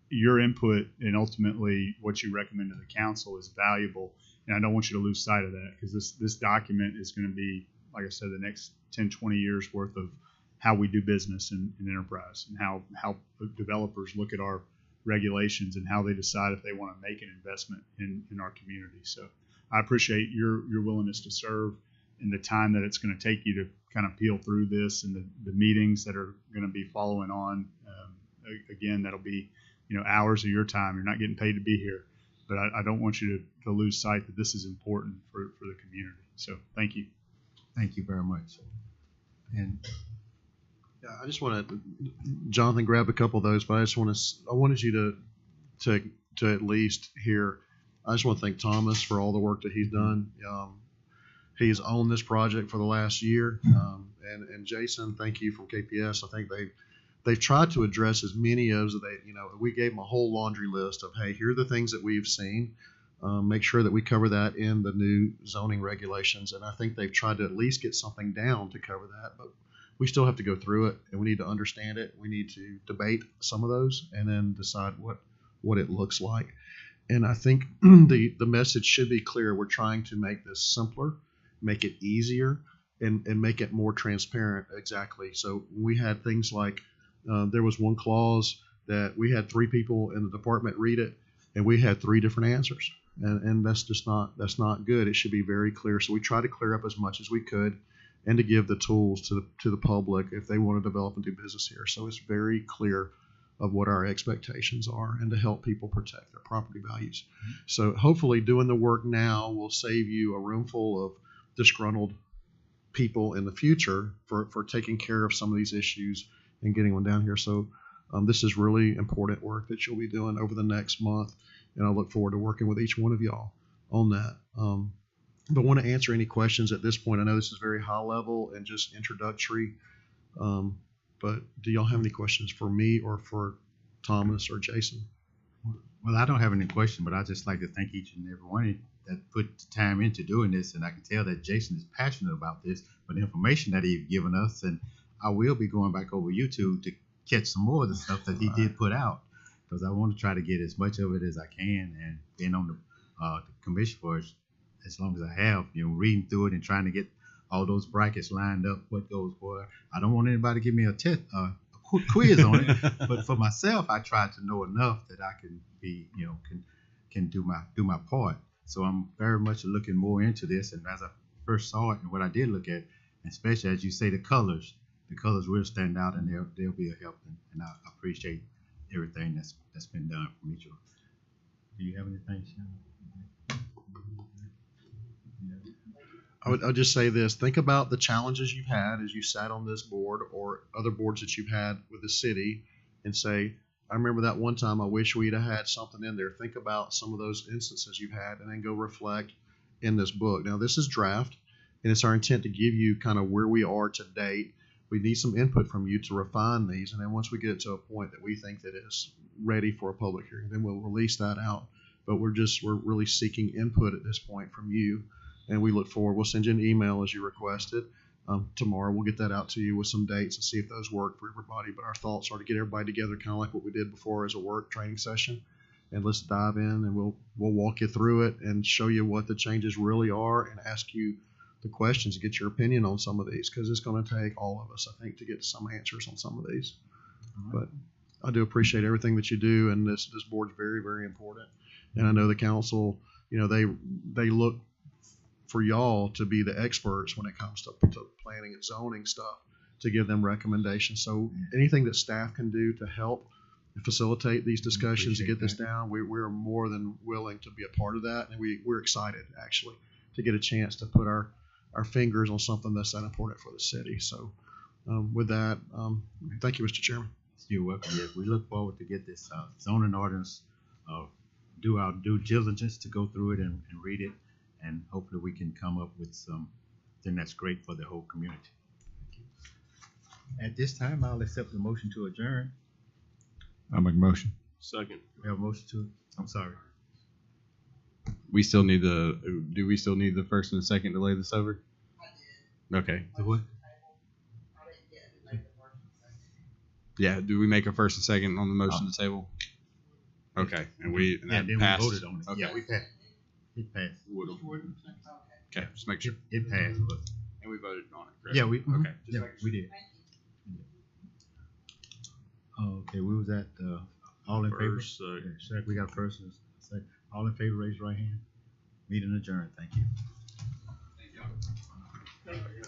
your input and ultimately what you recommend to the council is valuable. And I don't want you to lose sight of that, because this document is going to be, like I said, the next 10, 20 years worth of how we do business in enterprise, and how developers look at our regulations and how they decide if they want to make an investment in our community. So I appreciate your willingness to serve and the time that it's going to take you to kind of peel through this, and the meetings that are going to be following on. Again, that'll be hours of your time. You're not getting paid to be here. But I don't want you to lose sight that this is important for the community. So thank you. Thank you very much. And I just want to, Jonathan grabbed a couple of those, but I wanted you to at least hear. I just want to thank Thomas for all the work that he's done. He's owned this project for the last year, and Jason, thank you from KPS. I think they've tried to address as many of we gave them a whole laundry list of, hey, here are the things that we've seen. Make sure that we cover that in the new zoning regulations. And I think they've tried to at least get something down to cover that, but we still have to go through it, and we need to understand it. We need to debate some of those and then decide what it looks like. And I think the message should be clear. We're trying to make this simpler, make it easier, and make it more transparent. Exactly. So we had things like, there was one clause that we had 3 people in the department read it, and we had 3 different answers. and that's not good. It should be very clear. So we try to clear up as much as we could, and to give the tools to the public if they want to develop and do business here. So it's very clear of what our expectations are, and to help people protect their property values. So hopefully doing the work now will save you a room full of disgruntled people in the future for taking care of some of these issues and getting one down here. So this is really important work that you'll be doing over the next month, and I look forward to working with each one of y'all on that. But want to answer any questions at this point. I know this is very high level and just introductory, but do y'all have any questions for me or for Thomas or Jason? Well, I don't have any question, but I just like to thank each and every one of you that put the time into doing this, and I can tell that Jason is passionate about this, but the information that he's given us, and I will be going back over YouTube to catch some more of the stuff that he did put out, because I want to try to get as much of it as I can, and being on the commission for as long as I have, reading through it and trying to get all those brackets lined up, what goes where. I don't want anybody to give me a quick quiz on it, but for myself, I try to know enough that I can be, can do my part. So I'm very much looking more into this, and as I first saw it and what I did look at, especially as you say, the colors will stand out, and they'll be a help, and I appreciate everything that's been done from each of us. Do you have anything, Shannon? I'll just say this. Think about the challenges you've had as you sat on this board or other boards that you've had with the city, and say, I remember that one time I wish we'd have had something in there. Think about some of those instances you've had, and then go reflect in this book. Now, this is draft, and it's our intent to give you kind of where we are to date. We need some input from you to refine these, and then once we get it to a point that we think that is ready for a public hearing, then we'll release that out. But we're really seeking input at this point from you, and we look forward. We'll send you an email as you requested. Tomorrow we'll get that out to you with some dates and see if those work for everybody. But our thoughts are to get everybody together, kind of like what we did before as a work training session, and let's dive in, and we'll walk you through it and show you what the changes really are, and ask you the questions to get your opinion on some of these, because it's going to take all of us, I think, to get some answers on some of these. But I do appreciate everything that you do, and this board's very, very important. And I know the council, they look for y'all to be the experts when it comes to planning and zoning stuff, to give them recommendations. So anything that staff can do to help facilitate these discussions to get this down, we're more than willing to be a part of that, and we're excited actually to get a chance to put our fingers on something that's that important for the city. So with that, thank you, Mr. Chairman. You're welcome. Yes, we look forward to get this zoning ordinance, do our due diligence to go through it and read it, and hopefully we can come up with something that's great for the whole community. At this time, I'll accept the motion to adjourn. I'll make a motion. Second. We have a motion to, I'm sorry. We still need do we still need the first and the second to lay this over? Okay. The what? Yeah, do we make a first and second on the motion to table? Okay, and that then passed? we voted on it. Okay. Yeah, we passed. It passed. Okay, just make sure. It passed, but. And we voted on it, correct? Yeah, we, Okay. yeah, we did. Okay, we was at, all in favor? First, Second, we got first and second. All in favor, raise your right hand. Meeting adjourned. Thank you. Thank you.